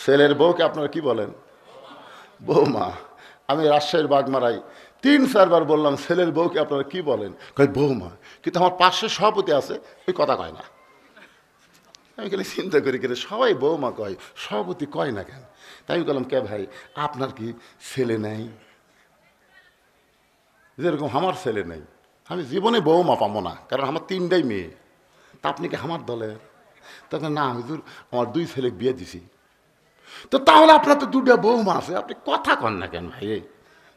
ছেলের বউকে আপনারা কি বলেন? বৌমা। আমি রাজশাহীর বাগমারাই 3-4 বার বললাম ছেলের বউকে আপনারা কি বলেন? কয় বৌমা। কিন্তু আমার পাশে সভাপতি আছে, ওই কথা কয় না। আমি খালি চিন্তা করি কেন সবাই বৌমা কয়, সভাপতি কয় না কেন? তাই আমি বললাম কে ভাই আপনার কি ছেলে নেই? যেরকম আমার ছেলে নেই, আমি জীবনে বৌমা পাবো না, কারণ আমার 3টাই মেয়ে। তা আপনি কি আমার দলের? তখন না হুজুর আমার 2 ছেলে বিয়ে দিছি। তো তাহলে আপনার তো 2টা বৌমা আছে, আপনি কথা কন না কেন ভাই?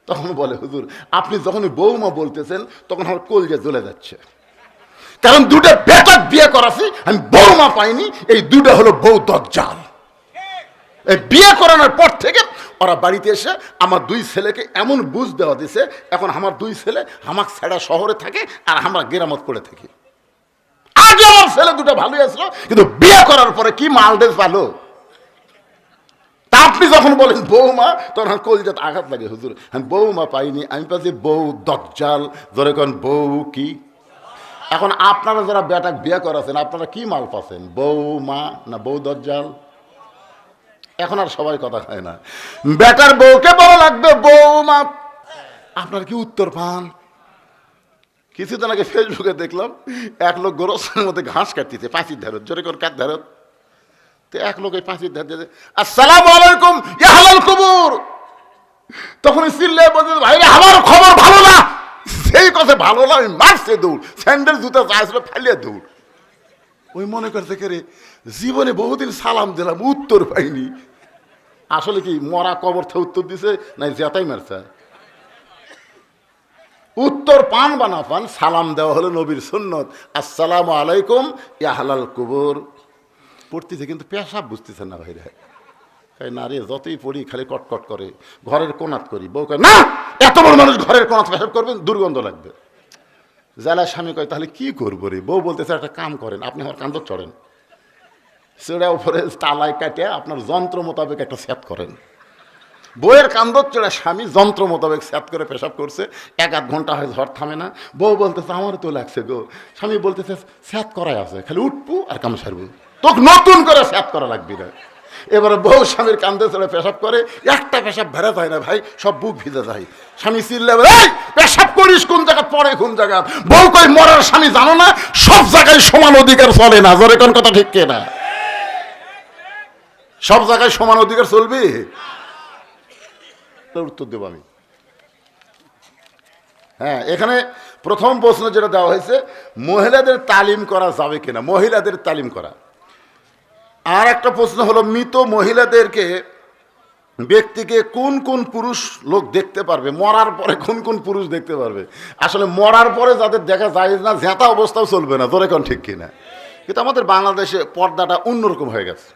তখন বলে হুজুর আপনি যখন বৌমা বলতেছেন তখন আমার কলজে জ্বলে যাচ্ছে, কারণ 2টা বেটার বিয়ে করাছি, আমি বৌমা পাইনি। এই 2টা হলো বউ দজ্জাল। এই বিয়ে করানোর পর থেকে ওরা বাড়িতে এসে আমার 2 ছেলেকে এমন বুঝ দেওয়া দিছে, এখন আমার 2 ছেলে আমাক ছাড়া শহরে থাকে আর আমরা গ্রামত করে থাকি। আগে আমার ছেলে 2টা ভালোই আসলো, কিন্তু বিয়ে করার পরে কি মালদেশ ভালো। তা আপনি যখন বলেন বৌমা তখন কলজাতে আঘাত লাগে। হুজুর আমি বৌমা পাইনি, আমি পাচ্ছি বউ দজ্জাল। ধরে কোন বউ কি? এখন আপনারা যারা বেটা বিয়ে করাছেন আপনারা কি মাল পাচ্ছেন, বৌমা না বউ দজ্জাল? এখন আর সবাই কথা খায় না, বেটার বউকে বলা লাগবে বৌমা। আপনার কি উত্তর পান? কিছুদিন আগে ফেসবুকে দেখলাম এক লোক গোরস্থানের মধ্যে ঘাস কাটতেছে, পাঁচির ধারত, জোরে করে কাট ধারত। তো এক লোক এই পাঁচির ধার দিয়ে আসসালামু আলাইকুম ইয়া হালাল কুবুর। তখন চিল্লে বলছে ভাই আমার খবর ভালো না। সেই কথা ভালো না, আমি মারছে দৌড়, স্যান্ডেল জুতা চাইছিল ফালিয়ে দৌড়। ওই মনে করছে কে রে জীবনে বহুদিন সালাম দিলাম উত্তর পাইনি। আসলে কি মরা কবর থেকে উত্তর দিছে না জেতাই মারছে? উত্তর পান বা না পান, সালাম দেওয়া হলো নবীর সুন্নত। আসসালামু আলাইকুম ইয়া হালাল কুবুর পড়তেছে, কিন্তু পেশাব বুঝতেছে না ভাইরা। না রে যতই পড়ি খালি কটকট করে, ঘরের কোনাত করি। বউ কয় না এত বড় মানুষ ঘরের কোনাত পেশাব করবেন, দুর্গন্ধ লাগবে। জেলা স্বামী কয় তাহলে কি করবো রে? বউ বলতেছে একটা কাম করেন, আপনি আমার কান্দর চড়েন, সেটা উপরে তালায় কাটে আপনার যন্ত্র মোতাবেক একটা সেট করেন। বউয়ের কান্দর চড়ে স্বামী যন্ত্র মোতাবেক সেট করে পেশাব করছে, 1-8 ঘন্টা হয় ঝড় থামে না। বউ বলতেছে আমারও তো লাগছে গো। স্বামী বলতেছে সেট করাই আছে, খালি উঠবো আর কাম সারবো, তোকে নতুন করে সেট করা লাগবে না। এবারে বউ স্বামীর কান্দে চড়ে পেশাব করে, একটা পেশাব ভেড়া যায় না ভাই, সব বুক ভিজে যায়। স্বামী চিল্লে এই পেশাব করিস কোন জায়গা, পরে কোন জায়গা? বউ কই মরার স্বামী জানো না সব জায়গায় সমান অধিকার চলে না। জোরে কোন কথা ঠিক কিনা? সব জায়গায় সমান অধিকার চলবে? উত্তর দেব আমি। হ্যাঁ, এখানে প্রথম প্রশ্ন যেটা দেওয়া হয়েছে মহিলাদের তালিম করা যাবে কিনা, মহিলাদের তালিম করা। আর একটা প্রশ্ন হলো মৃত মহিলাদেরকে ব্যক্তিকে কোন কোন পুরুষ লোক দেখতে পারবে, মরার পরে কোন কোন পুরুষ দেখতে পারবে? আসলে মরার পরে যাদের দেখা যায় না জেতা অবস্থাও চলবে না, ধরে কোন ঠিক কিনা? কিন্তু আমাদের বাংলাদেশে পর্দাটা অন্যরকম হয়ে গেছে।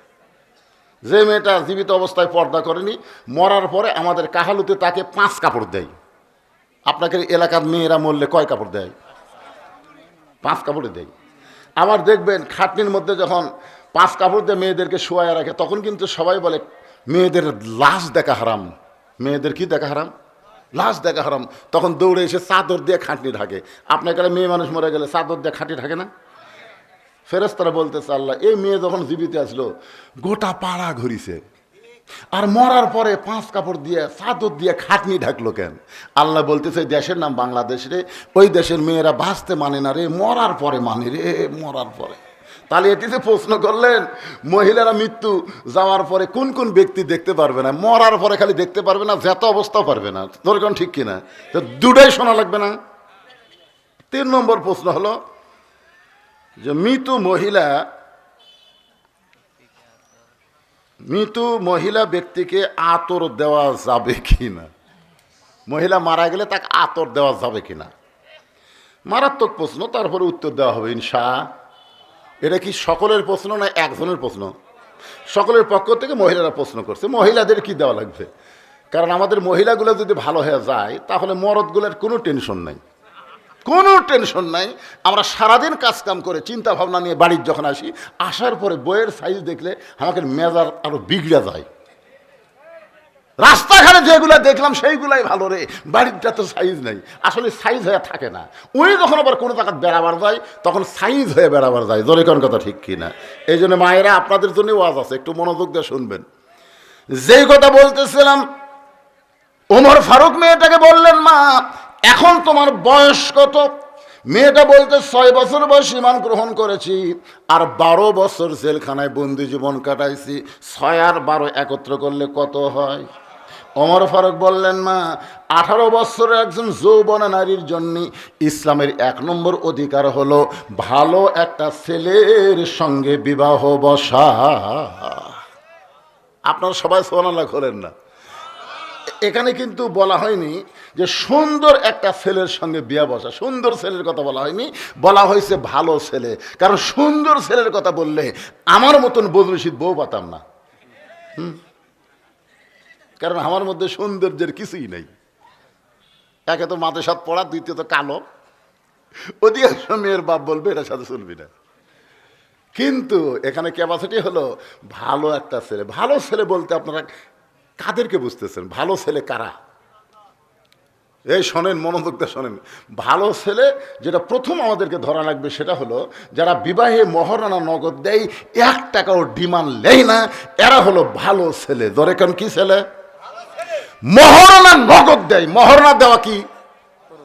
যে মেয়েটা জীবিত অবস্থায় পর্দা করেনি, মরার পরে আমাদের কাহালুতে তাকে 5 কাপড় দেয়। আপনাকে এলাকার মেয়েরা মরলে কয় কাপড় দেয়? 5 কাপড়ে দেয়। আবার দেখবেন খাটনির মধ্যে যখন 5 কাপড় দিয়ে মেয়েদেরকে শোয়ায় রাখে, তখন কিন্তু সবাই বলে মেয়েদের লাশ দেখা হারাম। মেয়েদের কি দেখা হারাম? লাশ দেখা হারাম। তখন দৌড়ে এসে চাদর দিয়ে খাটনি ঢাকে। আপনার কাছে মেয়ে মানুষ মরে গেলে চাদর দিয়ে খাটি ঢাকে না? ফেরেশতারা বলতেছে আল্লাহ এই মেয়ে যখন জীবিত আসলো গোটা পাড়া ঘুরিছে, আর মরার পরে 5 কাপড় দিয়ে চাদর দিয়ে খাটনি ঢাকলো কেন? আল্লাহ বলতেছে দেশের নাম বাংলাদেশ রে, ওই দেশের মেয়েরা বাঁচতে মানে না রে, মরার পরে মানে রে, মরার পরে। তাহলে এটিতে প্রশ্ন করলেন মহিলারা মৃত্যু যাওয়ার পরে কোন কোন ব্যক্তি দেখতে পারবে না? মরার পরে খালি দেখতে পারবে না, যেত অবস্থাও পারবে না। তোর কোন ঠিক কিনা? তো দুটাই শোনা লাগবে না? 3 নম্বর প্রশ্ন হলো যে মৃত মহিলা ব্যক্তিকে আতর দেওয়া যাবে কিনা? মহিলা মারা গেলে তাকে আতর দেওয়া যাবে কিনা? মারাত্মক প্রশ্ন, তারপরে উত্তর দেওয়া হবে ইনশাআল্লাহ। এটা কি সকলের প্রশ্ন না একজনের প্রশ্ন? সকলের পক্ষ থেকে মহিলারা প্রশ্ন করছে মহিলাদের কি দেওয়া লাগবে। কারণ আমাদের মহিলাগুলো যদি ভালো হয়ে যায় তাহলে মরদগুলোর কোনো টেনশন নাই, কোনো টেনশন নাই। আমরা সারাদিন কাজকাম করে চিন্তা ভাবনা নিয়ে বাড়ির যখন আসি, আসার পরে বইয়ের সাইজ দেখলে আমাকে মেজাজ আরো বিগড়ে যায়। রাস্তাঘাটে যেগুলো দেখলাম সেইগুলাই ভালো রে, বাড়িটা তো সাইজ নেই, আসলে সাইজ হয়ে থাকে না। উনি যখন আবার কোনো জায়গায় বেড়াবার যায় তখন সাইজ হয়ে বেড়াবার যায়। জোরে কোন কথা ঠিক কিনা? এই জন্য মায়েরা আপনাদের জন্য ওয়াজ আছে, একটু মনোযোগ দিয়ে শুনবেন। যেই কথা বলতেছিলাম, ওমর ফারুক মেয়েটাকে বললেন, মা এখন তোমার বয়স কত? মেয়েটা বলতে 6 বছর বয়স ঈমান গ্রহণ করেছি, আর 12 বছর জেলখানায় বন্দি জীবন কাটাইছি। 6 আর 12 একত্র করলে কত হয়? ওমর ফারুক বললেন, মা 18 বছরের একজন যৌবনা নারীর জন্য ইসলামের 1 নম্বর অধিকার হলো ভালো একটা ছেলের সঙ্গে বিবাহ বসা। আপনারা সবাই সুবহানাল্লাহ করেন না? এখানে কিন্তু বলা হয়নি যে সুন্দর একটা ছেলের সঙ্গে বিয়ে বসা, সুন্দর ছেলের কথা বলা হয়নি, বলা হয়েছে ভালো ছেলে। কারণ সুন্দর ছেলের কথা বললে আমার মতন বদরশিদ বউ পাতাম না। কারণ আমার মধ্যে সৌন্দর্যের কিছুই নেই। একে তো মাথা সাত পড়া, দ্বিতীয়ত কালো। অধিকাংশ মেয়ের বাপ বলবে এটার সাথে চলবি না। কিন্তু এখানে ক্যাপাসিটি হলো ভালো একটা ছেলে। ভালো ছেলে বলতে আপনারা কাদেরকে বুঝতেছেন? ভালো ছেলে কারা? এই শোনেন, মনোযোগ দিয়ে শোনেন। ভালো ছেলে যেটা প্রথম আমাদেরকে ধরা লাগবে সেটা হলো যারা বিবাহে মহারণা নগদ দেয়, 1 টাকাও ডিমান্ড নেই না, এরা হলো ভালো ছেলে। ধরে কেন কি ছেলে? মহারণা নগদ দেয়। মহারণা দেওয়া কি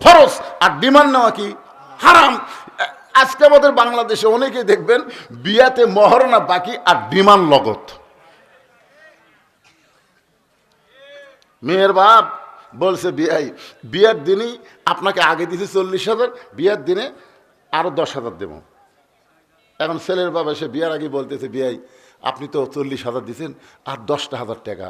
ফরজ, আর ডিমান্ড নেওয়া কি হারাম। আজকে আমাদের বাংলাদেশে অনেকেই দেখবেন বিয়াতে মহারণা বাকি আর ডিমান্ড নগদ। মেয়ের বাপ বলছে বিয়ের দিনই আপনাকে আগে দিয়েছে 40,000, বিয়ের দিনে আরো 10,000 দেব। এখন ছেলের বাবা এসে বিয়ার আগে বলতেছে, বিয়াই আপনি তো 40,000 দিয়েছেন, আর 10,000 টাকা।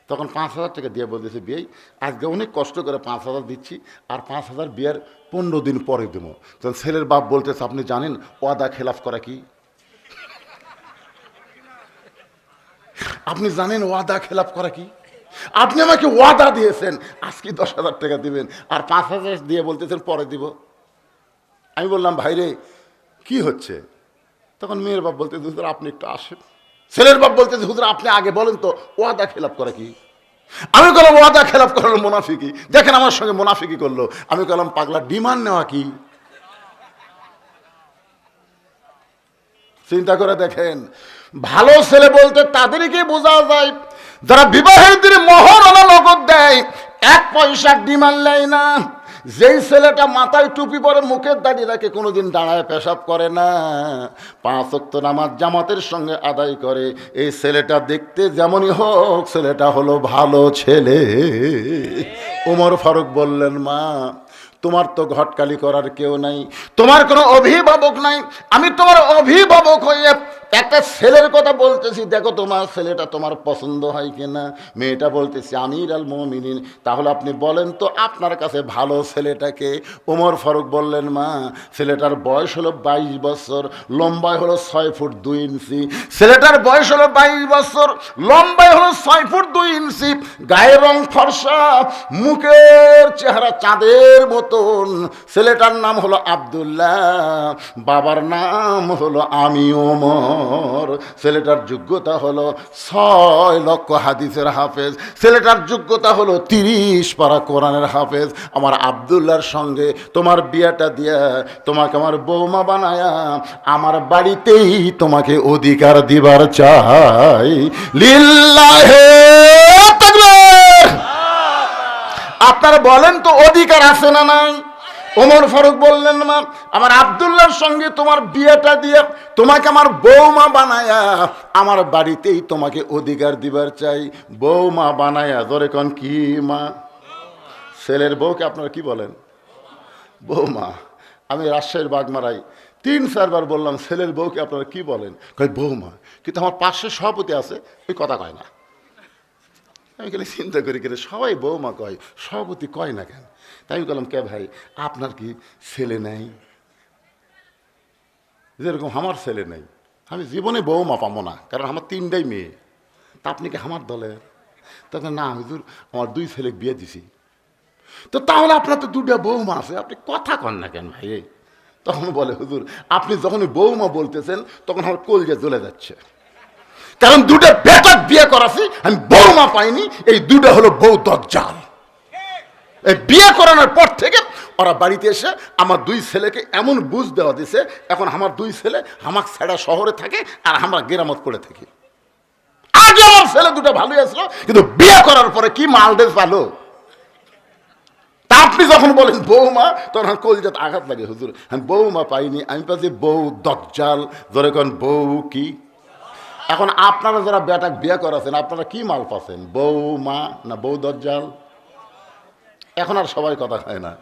তখন 5,000 টাকা দিয়ে বলতেছে, বিয়াই আজকে অনেক কষ্ট করে 5,000 দিচ্ছি, আর 5,000 বিয়ার 15 দিন পরে দেবো। তখন ছেলের বাপ বলতেছে, আপনি জানেন ওয়াদা খেলাফ করা কি? আপনি জানেন ওয়াদা খেলাফ করা কি? আপনি আমাকে ওয়াদা দিয়েছেন আজকে 10,000 টাকা দিবেন, আর 5,000 দিয়ে বলতেছেন পরে দিব। আমি বললাম, ভাইরে কি হচ্ছে? তখন মেয়ের বাপ বলতে, হুজুর আপনি একটু আসেন। ছেলের বাপ বলতে, হুজুর আপনি আগে বলেন তো ওয়াদা খেলাফ করা কি? আমি বললাম, ওয়াদা খেলাফ করার মুনাফিকি। দেখেন আমার সঙ্গে মুনাফিকি করলো। আমি বললাম, পাগলা ডিমান্ড নেওয়া কি? চিন্তা করে দেখেন, ভালো ছেলে বলতে তাদেরকে বোঝা যায় যারা বিবাহের দিনে মহারণা নগদ দেয়, 1 পয়সা ডিমান্ড নেয় না। যেই ছেলেটা মাথায় টুপি পরে, মুখের দাড়ি রাখে, কোনোদিন দাঁড়ায় পেশাব করে না, 5 ওয়াক্ত নামাজ জামাতের সঙ্গে আদায় করে, এই ছেলেটা দেখতে যেমনই হোক ছেলেটা হলো ভালো ছেলে। ওমর ফারুক বললেন, মা তোমার তো ঘটকালি করার কেউ নাই, তোমার কোনো অভিভাবক নাই, আমি তোমার অভিভাবক হয়ে একটা ছেলের কথা বলতেছি, দেখো তোমার ছেলেটা তোমার পছন্দ হয় কিনা। মেয়েটা বলতেছি, আমির আল মুমিনিন, তাহলে আপনি বলেন তো আপনার কাছে ভালো ছেলেটাকে? ওমর ফারুক বললেন, মা ছেলেটার বয়স হলো 22 বছর, লম্বায় হলো 6 ফুট 2 ইঞ্চি। ছেলেটার বয়স হলো 22 বছর, লম্বায় হলো 6 ফুট 2 ইঞ্চি, গায়ের রং ফর্সা, মুখের চেহারা চাঁদের মতন। ছেলেটার নাম হলো আব্দুল্লাহ, বাবার নাম হলো আমি ওমর। ছেলেটার যোগ্যতা হলো 6 লক্ষ হাদিসের হাফেজ, ছেলেটার যোগ্যতা হলো 30 পারা কোরআনের হাফেজ। আমার আব্দুল্লাহর সঙ্গে তোমার বিয়েটা দিয়া তোমাকে আমার বৌমা বানায়া আমার বাড়িতেই তোমাকে অধিকার দিবার চাই। লিল্লাহে তাকবীর। আপনারা বলেন তো অধিকার আছে না নাই? ওমর ফারুক বললেন, মা আমার আব্দুল্লাহর সঙ্গে তোমার বিয়েটা দিয়ে তোমাকে আমার বৌমা বানায়া আমার বাড়িতেই তোমাকে অধিকার দিবার চাই। বৌমা বানায়া, ধরে কোন কি মা? ছেলের বউকে আপনারা কি বলেন? বৌমা। আমি রাজশাহীর বাগমারাই 3-4 বার বললাম, ছেলের বউকে আপনারা কি বলেন? কয় বৌমা। কিন্তু আমার পাশে সভাপতি আছে, ওই কথা কয় না। আমি খালি চিন্তা করি, কেন সবাই বৌমা কয়, সভাপতি কয় না কেন? তাই আমি বললাম, কে ভাই আপনার কি ছেলে নেই? যেরকম আমার ছেলে নেই, আমি জীবনে বৌমা পাবো না, কারণ আমার 3টাই মেয়ে। তা আপনি কি আমার দলের? তখন না হুজুর আমার 2 ছেলে বিয়ে দিছি। তো তাহলে আপনার তো 2টা বৌমা আছে, আপনি কথা কন না কেন ভাই? তখন বলে, হুজুর আপনি যখন বৌমা বলতেছেন তখন আমার কলজা জ্বলে যাচ্ছে, কারণ 2টা বেটার বিয়ে করাছি, আমি বৌমা পাইনি। এই 2টা হলো বউ দজ্জাল। এই বিয়ে করানোর পর থেকে ওরা বাড়িতে এসে আমার 2 ছেলেকে এমন বুঝ দেওয়া দিছে, এখন আমার 2 ছেলে আমাকে ছাড়া শহরে থাকে আর আমরা গ্রামত পড়ে থাকি। আগে আমার ছেলে দুটো ভালোই আসলো, কিন্তু বিয়ে করার পরে কি মালদেশ ভালো। তা আপনি যখন বলেন বৌমা, তখন কলজাতে আঘাত লাগে। হুজুর আমি বৌমা পাইনি, আমি পাচ্ছি বউ দজ্জাল, ধরে কোন বউ কি। এখন আপনারা যারা বেটা বিয়ে করাছেন, আপনারা কি মাল পাচ্ছেন, বৌমা না বউ দজ্জাল? এখন আর সবাই কথা হয় না,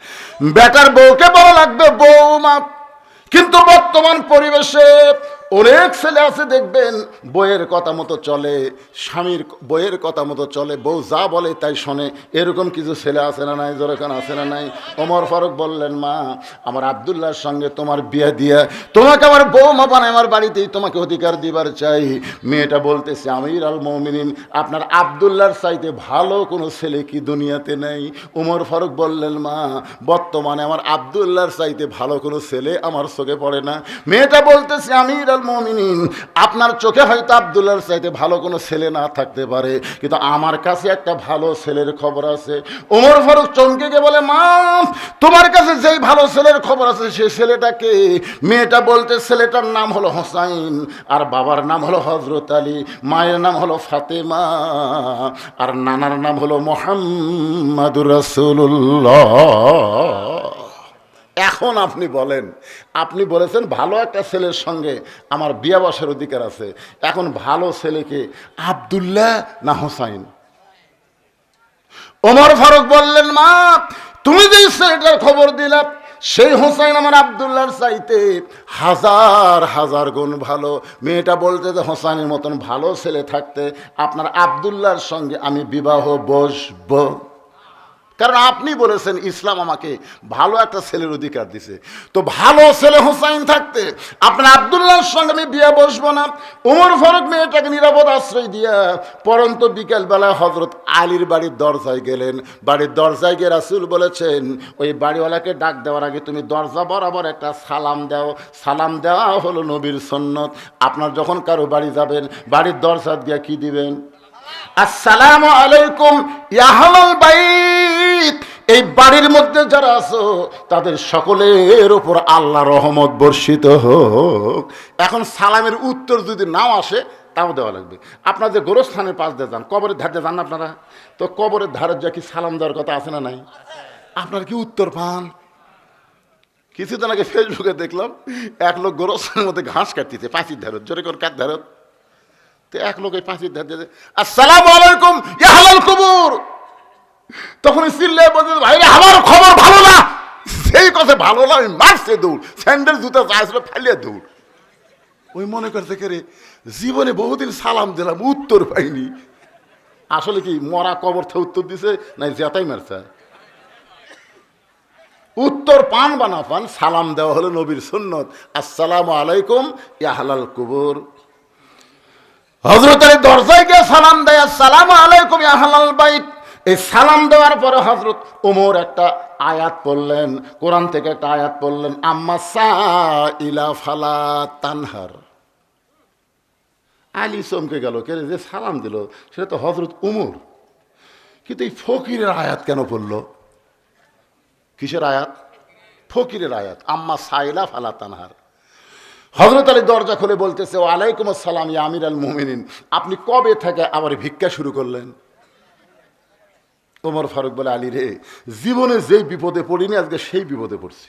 বেটার বউকে বলা লাগবে বৌমা। কিন্তু বর্তমান পরিবেশে অনেক ছেলে আছে দেখবেন বইয়ের কথা মতো চলে, স্বামীর বইয়ের কথা মতো চলে, বউ যা বলে তাই শোনে। এরকম কিছু ছেলে আছে না নাই, যেরকম আছে না নাই? ওমর ফারুক বললেন, মা আমার আব্দুল্লাহর সঙ্গে তোমার বিয়ে দিয়ে তোমাকে আমার বৌমা বানায় আমার বাড়িতেই তোমাকে অধিকার দিবার চাই। মেয়েটা বলতেছে, আমির আল মুমিনিন, আপনার আব্দুল্লাহর চাইতে ভালো কোনো ছেলে কি দুনিয়াতে নেই? ওমর ফারুক বললেন, মা বর্তমানে আমার আব্দুল্লাহর চাইতে ভালো কোনো ছেলে আমার চোখে পড়ে না। মেয়েটা বলতেছে, আমির আল মুমিনিন, আপনার চোখে হয়তো আব্দুল্লাহর চাইতে ভালো কোনো ছেলে না থাকতে পারে, কিন্তু আমার কাছে একটা ভালো ছেলের খবর আছে। ওমর ফারুক চমকে গিয়ে বলে, মা তোমার কাছে যেই ভালো ছেলের খবর আছে সেই ছেলেটাকে? মেয়েটা বলতে, ছেলেটার নাম হলো হোসাইন, আর বাবার নাম হলো হযরত আলী, মায়ের নাম হলো ফাতেমা, আর নানার নাম হলো মুহাম্মাদুর রাসূলুল্লাহ। এখন আপনি বলেন, আপনি বলেছেন ভালো একটা ছেলের সঙ্গে আমার বিয়ে বসার অধিকার আছে। এখন ভালো ছেলেকে আব্দুল্লাহ না হোসাইন? ওমর ফারুক বললেন, মা তুমি যে ছেলেটার খবর দিলা সেই হোসাইন আমার আব্দুল্লাহর চাইতে হাজার হাজার গুণ ভালো। মেয়েটা বলতে যে হোসাইনের মতন ভালো ছেলে থাকতে আপনার আব্দুল্লাহর সঙ্গে আমি বিবাহ বসবো। কারণ আপনি বলেছেন ইসলাম আমাকে ভালো একটা ছেলের অধিকার দিছে, তো ভালো ছেলে হোসাইন থাকতে আপনার আব্দুল্লাহর সঙ্গে আমি বিয়ে বসবো না। ওমর ফারুক মেয়েটাকে নিরাপদ আশ্রয় দিয়া পরন্ত বিকেলবেলায় হযরত আলীর বাড়ির দরজায় গেলেন। বাড়ির দরজায় গিয়ে রাসূল বলেছেন, ওই বাড়িওয়ালাকে ডাক দেওয়ার আগে তুমি দরজা বরাবর একটা সালাম দাও। সালাম দেওয়া হলো নবীর সুন্নত। আপনার যখন কারো বাড়ি যাবেন, বাড়ির দরজা দিয়ে কি দিবেন? আসসালামু আলাইকুম ইয়া আহলাল বাইত, এই বাড়ির মধ্যে যারা আছো তাদের সকলের উপর আল্লাহর রহমত বর্ষিত হোক। এখন সালামের উত্তর যদি নাও আসে তাও দেওয়া লাগবে। আপনার যে গোরস্থানের পাশ দিয়ে যান, কবরের ধারে যান আপনারা, তো কবরের ধারে যা কি সালাম দেওয়ার কথা আছে না নাই? আপনার কি উত্তর পান? কিছুদিন আগে ফেসবুকে দেখলাম এক লোক গোরস্থানের মধ্যে ঘাস কাটতেছে, পাঁচির ধারত, জোরে করে কাট ধারত। এক লোক এই পাঁচির ধার দিয়ে, আসসালামু আলাইকুম ইয়া আহলাল কুবুর। তখন চিল্লায় বলছে, ভাইরা আমার খবর ভালো না। সেই কথা ভালো না, আমি মারছে দৌড়, স্যান্ডেল জুতা চাইছিল ফেলিয়ে দৌড়। ওই মনে করতে কে জীবনে বহুদিন সালাম দিলাম, উত্তর পাইনি। আসলে কি মরা কবর থেকে উত্তর দিছে না জেতাই মারছে? উত্তর পান বা না পান, সালাম দেওয়া হলো নবীর সুন্নত। আসসালামু আলাইকুম ইয়া আহলাল কুবুর। হযরত আলী দরজায় গিয়ে সালাম দেয়, আসসালামু আলাইকুম ইয়া আহলাল বাইত। এই সালাম দেওয়ার পরে হযরত ওমর একটা আয়াত পড়লেন, কোরআন থেকে একটা আয়াত পড়লেন, আম্মা সাইলা ফালা তানহার। আলী চমকে গেল, কে যে সালাম দিল সেটা তো হযরত ওমর, কিন্তু এই ফকিরের আয়াত কেন পড়লো? কিসের আয়াত? ফকিরের আয়াত, আম্মা সাইলা ফালা তানহার। হযরত আলী দরজা খুলে বলতেছে, ওয়ালাইকুম আসসালাম ইয়া আমির আল মুমিনিন, আপনি কবে থেকে আবার ভিক্ষা শুরু করলেন? ওমর ফারুক বলে, আলী রে, জীবনে যেই বিপদে পড়িনি আজকে সেই বিপদে পড়ছি।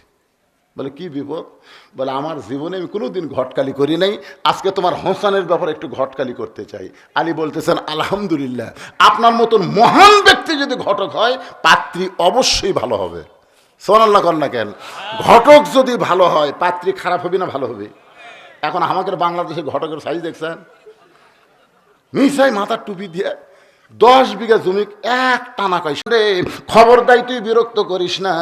বলে কি বিপদ? বলে আমার জীবনে আমি কোনোদিন ঘটকালি করি নাই, আজকে তোমার হোসানের ব্যাপারে একটু ঘটকালি করতে চাই। আলী বলতেছেন, আলহামদুলিল্লাহ, আপনার মতন মহান ব্যক্তি যদি ঘটক হয় পাত্রী অবশ্যই ভালো হবে। সুবহানাল্লাহ কর না কেন? ঘটক যদি ভালো হয় পাত্রী খারাপ হবে না ভালো হবে? এখন আমাদের বাংলাদেশে ঘটকের সাইজ দেখছেন, মিসাই মাথার টুপি দিয়ে 10 বিঘা জমি এক টানা কয়। খবরদাই তুই বিরক্ত করিস না,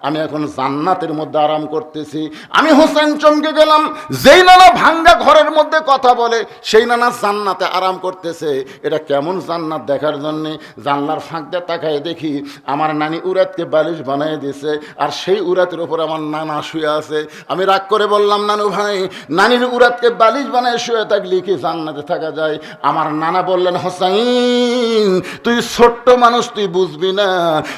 আমি এখন জান্নাতের মধ্যে আরাম করতেছি। আমি হোসেন চমকে গেলাম, যেই নানা ভাঙ্গা ঘরের মধ্যে কথা বলে সেই নানা জান্নাতে আরাম করতেছে। এটা কেমন জান্নাত দেখার জন্যে জানলার ফাঁক দিয়ে তাকায় দেখি আমার নানি উরাতকে বালিশ বানিয়ে দিয়েছে, আর সেই উরাতের ওপর আমার নানা শুয়ে আছে। আমি রাগ করে বললাম, নানু ভাই, নানির উরাতকে বালিশ বানিয়ে শুয়ে থাকলে কি জান্নাতে থাকা যায়? আমার নানা বললেন, হোসাইন মুমিন, তুই ছোট্ট মানুষ, তুই বুঝবি না।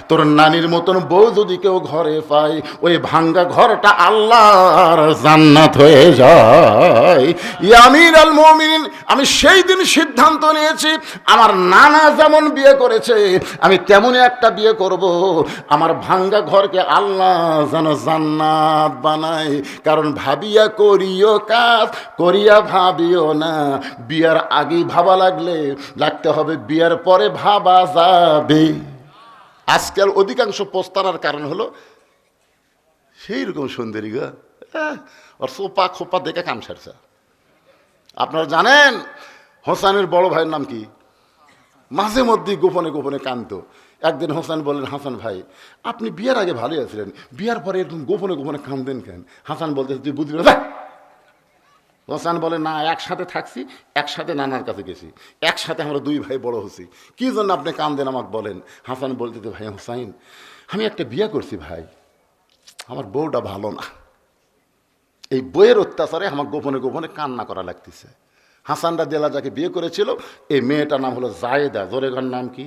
তোর নানির মতন বউ যদি কেউ ঘরে পায়, ওই ভাঙ্গা ঘরটা আল্লাহর জান্নাত হয়ে যায়। ইয়া আমিরুল মুমিনিন, আমি সেই দিন সিদ্ধান্ত নিয়েছি, আমার নানা যেমন বিয়ে করেছে আমি তেমনই একটা বিয়ে করব। আমার ভাঙ্গা ঘরকে আল্লাহ যেন জান্নাত বানায়। কারণ ভাবিয়া করিও কাজ, করিয়া ভাবিও না। বিয়ার আগেই ভাবা লাগতে হবে, বিয়ার পরে ভাবা যাবে। আজকাল অধিকাংশ পোস্তার কারণ হলো সেই রকম সুন্দরী গো, ওর সোপা খোপা দেখে কাম সারছে। আপনারা জানেন হোসেনের বড় ভাইয়ের নাম কি? মাঝে মধ্যে গোপনে গোপনে কাঁদত। একদিন হোসেন বললেন, হাসান ভাই আপনি বিয়ার আগে ভালোই আছিলেন, বিয়ার পরে এরকম গোপনে গোপনে কাঁদেন কেন? হাসান বলতে, তুই বুঝবি না। হোসেন বলে, না একসাথে থাকছি, একসাথে নানার কাছে গেছি, একসাথে আমরা দুই ভাই বড় হচ্ছি, কি জন্য আপনি কান্দেন আমাকে বলেন? হাসান বলতে, ভাই হোসাইন আমি একটা বিয়ে করছি ভাই, আমার বউটা ভালো না, এই বইয়ের অত্যাচারে আমার গোপনে গোপনে কান্না করা লাগতেছে। হাসান রাদিয়াল্লাহু যাকে বিয়ে করেছিল এই মেয়েটার নাম হলো জায়েদা। জোরে গান নাম কি?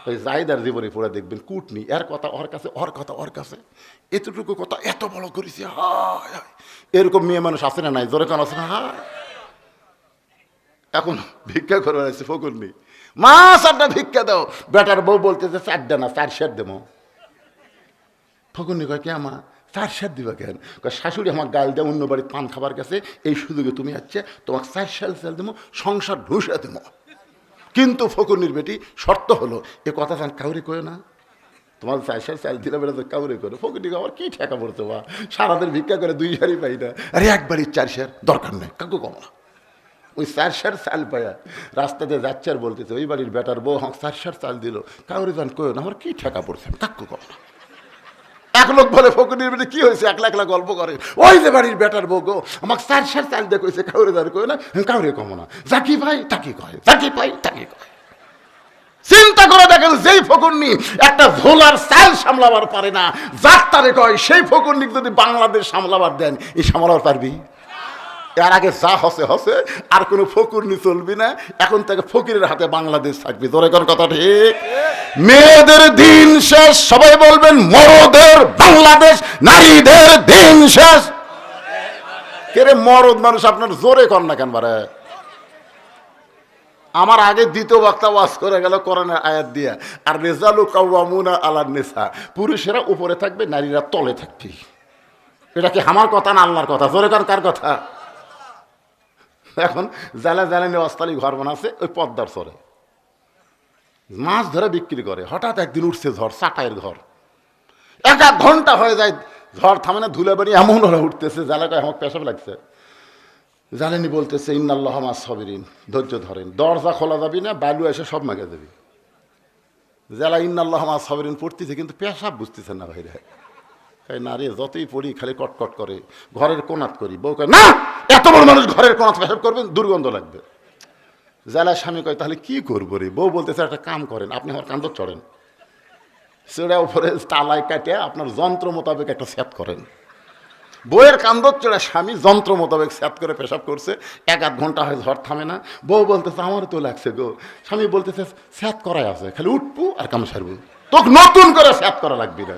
ওই জায়েদার জীবনে পড়ে দেখবেন কুটনি, এর কথা ওর কাছে, ওর কথা ওর কাছে, এতটুকু কথা এত বড় করেছি। হায় হায়, এরকম মেয়ে মানুষ আছে না নাই? জোরে গান আছে না? হায়, এখন ভিক্ষা করে আছে ফকুরনি, মা চারটা ভিক্ষা দাও। বেটার বউ বলতেছে চারটা না, 4 সের দেবো। ফকুরনি কয়, কে মা 4 সের দিবা কেন? শাশুড়ি আমার গাল দেয় অন্য বাড়ির পান খাবার কাছে, এই সুযোগে তুমি আসছে, তোমাকে 4 সেল দেবো, সংসার ঢুসে দেবো। কিন্তু ফকুরনির বেটি শর্ত হলো, এ কথা জান কাউরে কয়ে না, তোমার 4 সের চাল দিলে বেড়া তো কাউরে করে। ফকুরনি আমার কি ঠেকা পড়তো বা, সারাদিন ভিক্ষা করে 2 সেরই পাই না, আরে একবারই 4 সের দরকার নেই, কাকু কম না। ওই 4 সের চাল পায়া রাস্তাতে যাচ্ছে আর বলতেছে, ওই বাড়ির বেটার বউ আমাকে 4 সের চাল দিল, কাউরে জান কয়ে না, আমার কি ঠেকা পড়ছে, কাকু কম না। এক লোক বলে, ফকুরনির বেটি কি হয়েছে, একলা একলা গল্প করে, ওই যে বাড়ির বেটার বউ গো আমাকে 4 সের চাল দিয়ে কইছে, কাউরে জান কয়ে না, কাউরে কম না, যাকি ভাই তাকে কয়, যাকি পাই তাকে কয়। চিন্তা করে দেখেন, যেই ফকুরনি একটা ঝোলার চাল সামলাবার পারে না, যার তারে কয়, সেই ফকুরনি যদি বাংলাদেশ সামলাবার দেন, এই সামলাবার পারবি? এর আগে যা হসে হসে, আর কোনো ফকুরনি চলবি না, এখন থেকে ফকিরের হাতে বাংলাদেশ থাকবি। তোরে কোন কথা ঠিক? মেয়েদের দিন শেষ, সবাই বলবেন মরদের বাংলাদেশ, নারীদের দিন শেষ। কেরে মরদ মানুষ আপনার জোরে কর না কেন বারে? আমার আগে দ্বিতীয় বক্তা ওয়াজ করে গেল কোরআনের আয়াত দিয়া, আর রিজালু কাওয়ামুনা আলান নিসা, পুরুষেরা উপরে থাকবে, নারীরা তলে থাকবে। এটা কি আমার কথা না আল্লাহর কথা? জোরে কার, কার কথা? এখন জ্বালানি অস্থালি ঘর বানাচ্ছে ওই পদ্মার চরে, মাছ ধরে বিক্রি করে। হঠাৎ একদিন উঠছে ঝড়, চাটাইয়ের ঘর, 1 ঘন্টা হয়ে যায় ঝড় থামে না, ধুলে বাড়ি এমন হলে উঠতেছে, জ্বালাকায় আমার পেশাব লাগছে। জ্বালানি বলতেছে, ইন্নাল্লাহ মাস সাবিরিন, ধৈর্য ধরেন, দরজা খোলা যাবি না, বালু এসে সব মাগে যাবি। জ্বালা ইন্নাল্লাহ মাস সাবিরিন পড়তেছে, কিন্তু পেশাব বুঝতেছে না ভাইরে। না রে, যতই পড়ি খালি কটকট করে, ঘরের কোনাত করি। বউ কয়, না এত বড় মানুষ ঘরের কোনাত পেশাব করবেন, দুর্গন্ধ লাগবে। জ্বালার স্বামী কয়, তাহলে কি করবো রে? বউ বলতেছে, একটা কাম করেন, আপনি আমার কান্দর চড়েন, সেটা উপরে তালায় কাটে আপনার যন্ত্র মোতাবেক একটা সেট করেন। বউয়ের কান্দর চড়া স্বামী যন্ত্র মোতাবেক সেট করে পেশাব করছে, 1 ঘন্টা হয় ঝড় থামে না। বউ বলতেছে, আমারও তো লাগছে গো। স্বামী বলতেছে, সেট করাই আছে, খালি উঠবো আর কাম সারবো, তোকে নতুন করে সেট করা লাগবে না।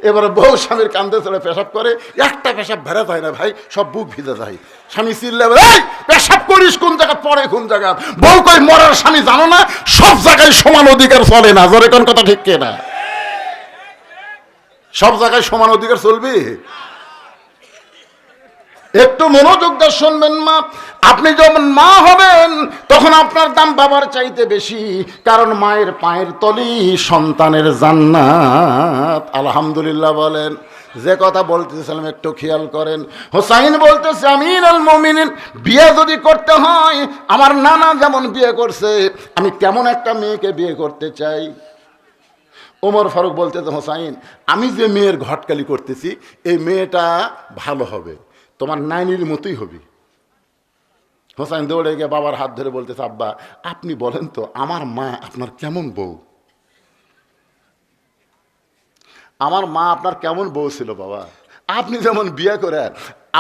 এবারে বউ স্বামীর কান্দে চড়ে পেশাব করে, একটা পেশাব ভেড়া যায় না ভাই, সব বুক ভিজে যায়। স্বামী চিল্লে, এই পেশাব করিস কোন জায়গা, পরে কোন জায়গা? বউ কই, মরার স্বামী জানো না, সব জায়গায় সমান অধিকার চলে না। জোরে কোন কথা ঠিক না? সব জায়গায় সমান অধিকার চলবে? একটু মনোযোগ দিয়ে শুনবেন মা, আপনি যখন মা হবেন তখন আপনার দাম বাবার চাইতে বেশি, কারণ মায়ের পায়ের তলি সন্তানের জান্নাত। আলহামদুলিল্লাহ বলেন। যে কথা বলতেছিলাম একটু খেয়াল করেন। হোসাইন বলতেছে, আমিরুল মুমিনিন, বিয়ে যদি করতে হয় আমার নানা যেমন বিয়ে করছে, আমি তেমন একটা মেয়েকে বিয়ে করতে চাই। ওমর ফারুক বলতেছে, হোসাইন আমি যে মেয়ের ঘটকালি করতেছি এই মেয়েটা ভালো হবে, তোমার নানির মতোই হবে। হোসাইন দৌড়ে গিয়ে বাবার হাত ধরে বলতেছে, আব্বা আপনি বলেন তো আমার মা আপনার কেমন বউ? আমার মা আপনার কেমন বউ ছিল বাবা? আপনি যেমন বিয়ে করে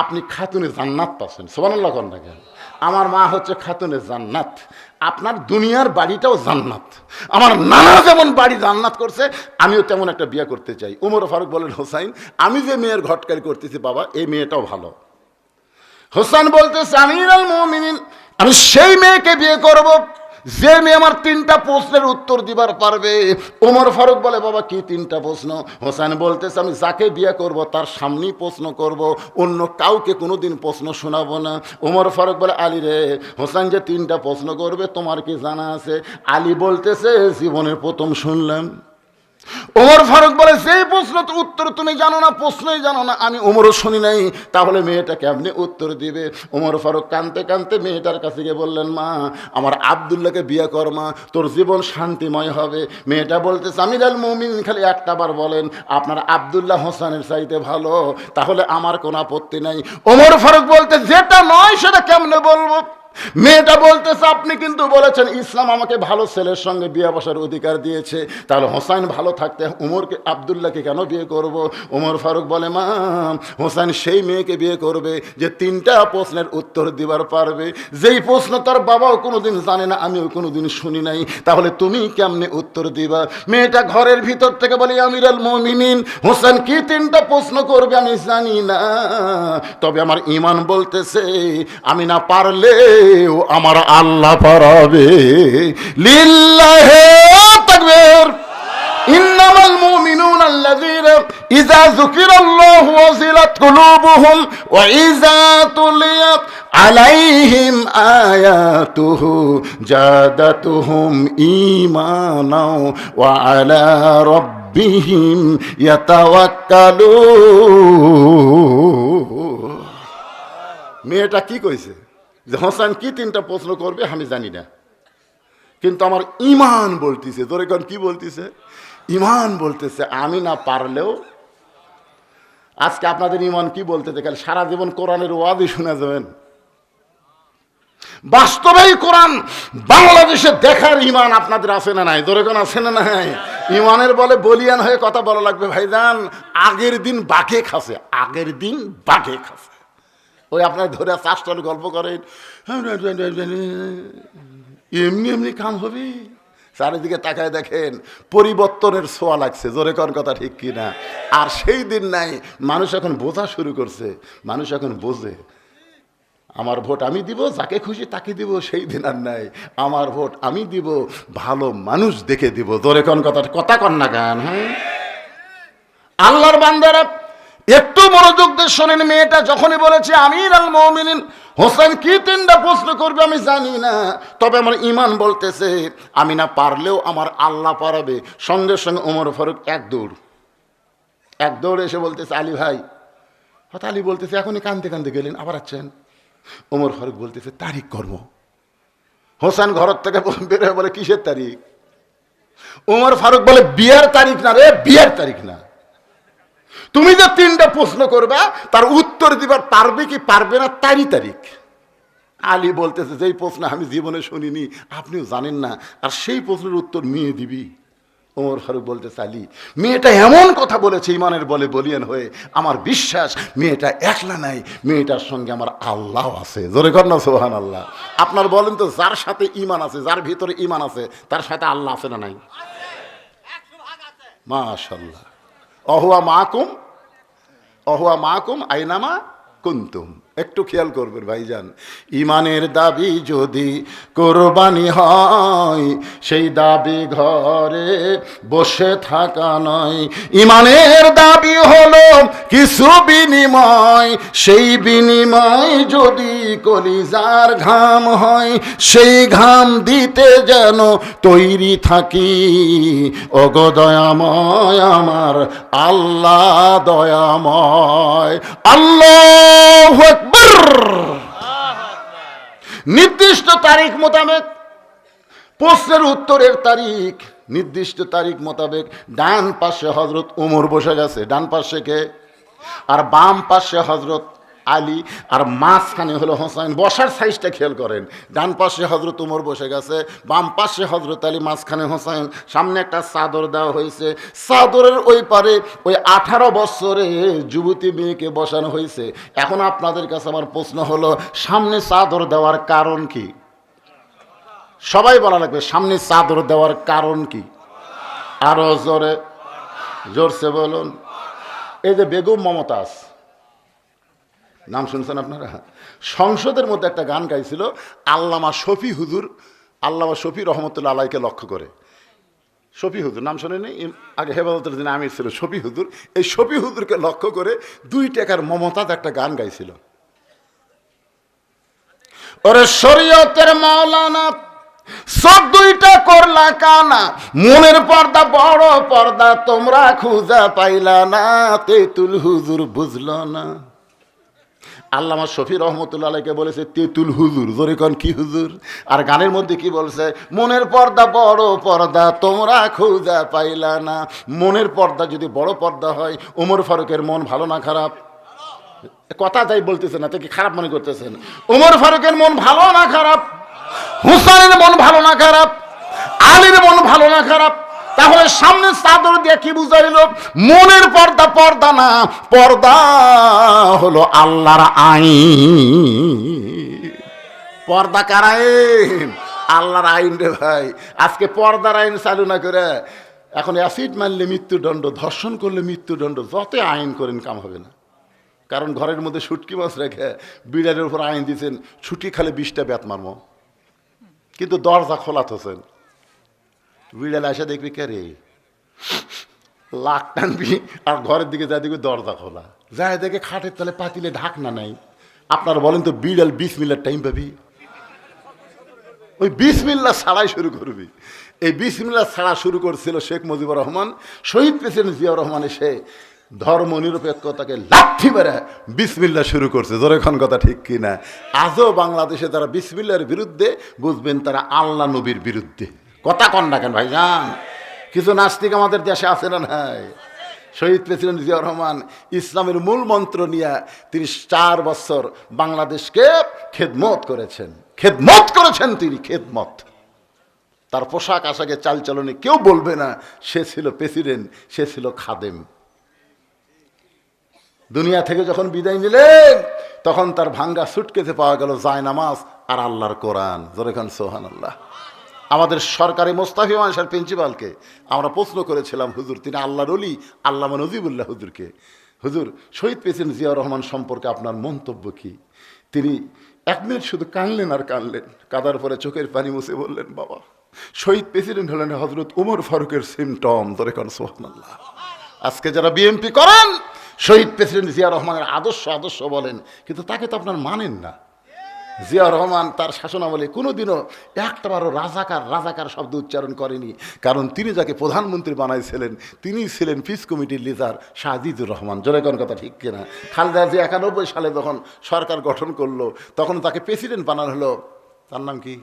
আপনি খাতুনে জান্নাত পাচ্ছেন, সুবহানাল্লাহ কন না কেন? আমার মা হচ্ছে খাতুনে জান্নাত, আপনার দুনিয়ার বাড়িটাও জান্নাত। আমার নানা যেমন বাড়ি জান্নাত করছে, আমিও তেমন একটা বিয়ে করতে চাই। উমর ফারুক বলেন, হোসাইন আমি যে মেয়ের ঘটকারি করতেছি বাবা, এই মেয়েটাও ভালো। হোসেন বলতেছে, আমিরুল মুমিনিন, আমি সেই মেয়েকে বিয়ে করব যে মেয়ে আমার 3টা প্রশ্নের উত্তর দিবার পারবে। ওমর ফারুক বলে, বাবা কি 3টা প্রশ্ন? হোসেন বলতেছে, আমি যাকে বিয়ে করব তার সামনেই প্রশ্ন করব, অন্য কাউকে কোনোদিন প্রশ্ন শোনাবো না। ওমর ফারুক বলে, আলী রে, হোসেন যে 3টা প্রশ্ন করবে তোমার কি জানা আছে? আলী বলতেছে, জীবনের প্রথম শুনলাম। ওমর ফারুক বলে, সেই প্রশ্ন তো উত্তর তুমি জানো না, প্রশ্নই জানো না। আমি ওমরও শুনি নাই, তাহলে মেয়েটা কেমনি উত্তর দিবে? ওমর ফারুক কাঁদতে কাঁদতে মেয়েটার কাছে গিয়ে বললেন, মা আমার আব্দুল্লাহকে বিয়ে কর মা, তোর জীবন শান্তিময় হবে। মেয়েটা বলতেছে, আমিরুল মুমিনিন খালি একটা বার বলেন আপনার আব্দুল্লাহ হোসেনের চাইতে ভালো, তাহলে আমার কোনো আপত্তি নাই। ওমর ফারুক বলতে, যেটা নয় সেটা কেমনে বলবো? মেয়েটা বলতেছে, আপনি কিন্তু বলেছেন ইসলাম আমাকে ভালো ছেলের সঙ্গে বিয়ে বসার অধিকার দিয়েছে, তাহলে হোসাইন ভালো থাকতে উমরকে আব্দুল্লাহকে কেন বিয়ে করব? ওমর ফারুক বলে, মা হোসাইন সেই মেয়েকে বিয়ে করবে যে 3টা প্রশ্নের উত্তর দিবার পারবে, যেই প্রশ্ন তার বাবাও কোনোদিন জানে না, আমিও কোনোদিন শুনি নাই, তাহলে তুমি কেমনে উত্তর দিবা? মেয়েটা ঘরের ভিতর থেকে বলে, আমিরুল মুমিনিন, হোসেন কি 3টা প্রশ্ন করবে আমি জানি না, তবে আমার ঈমান বলতেছে আমি না পারলে আমার আল্লাহ পারাবে। লিল্লাহি তাকবীর। ইন্নামাল মুমিনুনা আল্লাযীনা ইযা যুকিরাল্লাহু ওয়াজিলাত কুলুবুহুম ওয়া ইযা তুলিয়াত আলাইহিম আয়াতুহু জাদাতুহুম ঈমানাও ওয়া আলা রাব্বিহিম ইয়াতাওয়াক্কালুন। মেয়েটা কি কইছে যে হোসেন কি 3টা প্রশ্ন করবে আমি জানি না, কিন্তু আমার ঈমান বলতেছে। তোর এখন কি বলতেছে? ঈমান বলতেছে আমি না পারলেও। আজকে আপনাদের ঈমান কি বলতেছে? খালি সারা জীবন কোরআনের ওয়াজই শুনে যাবেন। বাস্তবেই কোরআন বাংলাদেশে দেখার ঈমান আপনাদের আছে না নাই? তোর এখন আছে না নাই? ঈমানের বলে বলিয়ান হয়ে কথা বলা লাগবে ভাইজান। আগের দিন বাঘে খাসে, আগের দিন বাঘে খাসে। ওই আপনার ধরে চাষটার গল্প করেন, এমনি এমনি কাম হবে। চারিদিকে তাকায় দেখেন পরিবর্তনের ছোঁয়া লাগছে। জোরে কোন কথা ঠিক কিনা? আর সেই দিন নাই, মানুষ এখন বোঝা শুরু করছে। মানুষ এখন বোঝে আমার ভোট আমি দিব, যাকে খুশি তাকে দিব, সেই দিন আর নাই। আমার ভোট আমি দিব, ভালো মানুষ দেখে দিব। জোরে কোন কথা, কথা কন না গান। হ্যাঁ, আল্লাহর বান্দারা একটু মনোযোগ দিয়ে শোনেন। মেয়েটা যখনই বলেছে আমিরুল মুমিনিন, হোসেন কি 3টা প্রশ্ন করবে আমি জানি না, তবে আমার ঈমান বলতেছে আমি না পারলেও আমার আল্লাহ পারাবে। সঙ্গে সঙ্গে ওমর ফারুক এক দৌড় এসে বলতেছে, আলী ভাই। হঠাৎ আলী বলতেছে, এখনই কাঁদতে কাঁদতে গেলেন, আবার আছেন? ওমর ফারুক বলতেছে, তারিখ কর্ম। হোসেন ঘর থেকে বের হয়ে বলে, কিসের তারিখ? ওমর ফারুক বলে, বিয়ের তারিখ না রে, বিয়ের তারিখ না। তুমি যে 3টা প্রশ্ন করবা তার উত্তর দিবার পারবে কি পারবে না তারই তারিখ। আলী বলতেছে, যেই প্রশ্ন আমি জীবনে শুনিনি, আপনিও জানেন না, আর সেই প্রশ্নের উত্তর মেয়ে দিবি? ওমর ফারুক বলতেছে, আলী মেয়েটা এমন কথা বলেছে ঈমানের বলে বলিয়ান হয়ে, আমার বিশ্বাস মেয়েটা একলা নাই, মেয়েটার সঙ্গে আমার আল্লাহ আছে। জোরে কর না সুবহানাল্লাহ। আপনার বলেন তো, যার সাথে ঈমান আছে, যার ভিতরে ঈমান আছে, তার সাথে আল্লাহ আছে না নাই? মাশাআল্লাহ। অহুয়া মাকুম আইনামা কুনতুম। একটু খেয়াল করবেন ভাইজান, ঈমানের দাবি যদি কোরবানি হয়, সেই দাবি ঘরে বসে থাকা নয়। ঈমানের দাবি হলো কিছু বিনিময়, সেই বিনিময় যদি কলিজার ঘাম হয়, সেই ঘাম দিতে যেন তৈরি থাকি। ওগো দয়াময় আমার আল্লাহ দয়াময়। আল্লাহু আকবার। নির্দিষ্ট তারিখ মোতাবেক প্রশ্নের উত্তরের তারিখ, নির্দিষ্ট তারিখ মোতাবেক ডান পাশে হযরত ওমর বসে গেছে, ডান পাশে কে? আর বাম পাশে হযরত আলী, আর মাঝখানে হলো হোসাইন। বসার সাইজটা খেয়াল করেন, ডান পাশে হজরত উমর বসে গেছে, বাম পাশে হজরত আলী, মাঝখানে হোসাইন, সামনে একটা চাদর দেওয়া হয়েছে, চাদরের ওই পারে ওই 18 বছরে যুবতী মেয়েকে বসানো হয়েছে। এখন আপনাদের কাছে আমার প্রশ্ন হলো, সামনে চাদর দেওয়ার কারণ কি? সবাই বলা লাগবে, সামনে চাদর দেওয়ার কারণ কি? আরো জোরে, জোরসে বলুন। এই যে বেগম মমতাজ, নাম শুনছেন আপনারা? সংসদের মধ্যে একটা গান গাইছিল আল্লামা শফি হুজুর, আল্লামা শফি রহমতুল্লাহ আলাইকে লক্ষ্য করে। শফি হুজুর নাম শোনেনি? আগে হেফাজতের দিন আমির ছিল শফি হুজুর। এই শফি হুজুরকে লক্ষ্য করে 2 টাকার মমতাজ একটা গান গাইছিল। ওরে শরীয়তের মাওলানা, সব 2টা করলা কানা, মনের পর্দা বড় পর্দা তোমরা খুঁজা পাইলা না, তেতুল হুজুর বুঝলো না। আল্লামা শফি রহমতুল্লাহ আলাইকে বলেছে তেতুল হুজুর, জোরে কোন কি হুজুর? আর গানের মধ্যে কি বলছে? মনের পর্দা বড় পর্দা তোমরা খুঁজা পাইলা না। মনের পর্দা যদি বড় পর্দা হয়, ওমর ফারুকের মন ভালো না খারাপ? কথা তাই বলতেছেন না, কি খারাপ মনে করতেছেন? ওমর ফারুকের মন ভালো না খারাপ? হুসাইনের মন ভালো না খারাপ? আলীর মন ভালো না খারাপ? তাহলে সামনে চাদর দিয়ে কি বুঝাইল? মনের পর্দা পর্দা না, পর্দা হলো আল্লাহর আইন। পর্দা কার আইন? আল্লাহর আইন রে ভাই। আজকে পর্দার আইন চালু না করে এখন অ্যাসিড মারলে মৃত্যুদণ্ড, ধর্ষণ করলে মৃত্যুদণ্ড, যত আইন করেন কাম হবে না। কারণ ঘরের মধ্যে শুটকি মাছ রেখে বিড়ালের উপর আইন দিয়েছেন, ছুটি খালে 20টা ব্যাত মারমো, কিন্তু দরজা খোলা থাকেন। বিড়াল এসে দেখবি কে রে, লাখ টানবি, আর ঘরের দিকে যা দেখবি দরজা খোলা, যায় দেখে খাটের তলে পাতিলে ঢাকনা নাই। আপনারা বলেন তো, বিড়াল 20 মিনিট টাইম পাবি? ওই 20 মিনিট ছাড়াই শুরু করবি। এই 20 মিনিট ছাড়া শুরু করছিল শেখ মুজিবুর রহমান। শহীদ প্রেসিডেন্ট জিয়াউর রহমান এসে ধর্ম নিরপেক্ষতাকে লাথি মেরে বিসমিল্লাহ শুরু করছে। জোরেখন কথা ঠিক কিনা? আজও বাংলাদেশে যারা বিসমিল্লার বিরুদ্ধে, বুঝবেন তারা আল্লাহ নবীর বিরুদ্ধে। কথা কন না কেন ভাইজান? কিছু নাস্তিক আমাদের দেশে আছে না নাই? শহীদ প্রেসিডেন্ট জিয়াউর রহমান ইসলামের মূল মন্ত্র নিয়ে তিনি 4 বছর বাংলাদেশকে খেদমত করেছেন। খেদমত করেছেন তিনি, খেদমত। তার পোশাক আশাকে চালচলনে কেউ বলবে না সে ছিল প্রেসিডেন্ট, সে ছিল খাদেম। দুনিয়া থেকে যখন বিদায় নিলেন, তখন তার ভাঙ্গা সুটকেসে পাওয়া গেল জায়নামাজ আর আল্লাহর কোরআন। জোরে খান সুবহানাল্লাহ। আমাদের সরকারি মোস্তাফি মানসার প্রিন্সিপালকে আমরা প্রশ্ন করেছিলাম, হুজুর তিনি আল্লাহর ওলি আল্লামা নজিবুল্লাহ হুজুরকে, হুজুর শহীদ প্রেসিডেন্ট জিয়াউর রহমান সম্পর্কে আপনার মন্তব্য কি? তিনি 1 মিনিট শুধু কাঁদলেন আর কাঁদলেন। কাঁদার পরে চোখের পানি মুছে বললেন, বাবা শহীদ প্রেসিডেন্ট হলেন হজরত উমর ফারুকের সিমটম। ধরে কারণ সুবহানাল্লাহ। আজকে যারা বিএনপি করেন, শহীদ প্রেসিডেন্ট জিয়া রহমানের আদর্শ আদর্শ বলেন, কিন্তু তাকে তো আপনার মানেন না। জিয়া রহমান তার শাসনামলে কোনোদিনও একটাবারও রাজাকার রাজাকার শব্দ উচ্চারণ করেনি। কারণ তিনি যাকে প্রধানমন্ত্রী বানাইছিলেন তিনি ছিলেন পিস কমিটির লিডার শাহজিদুর রহমান। জোরে কোন কথা ঠিক কিনা? খালেদা জিয়া 91 সালে যখন সরকার গঠন করলো, তখন তাকে প্রেসিডেন্ট বানানো হলো, তার নাম কি?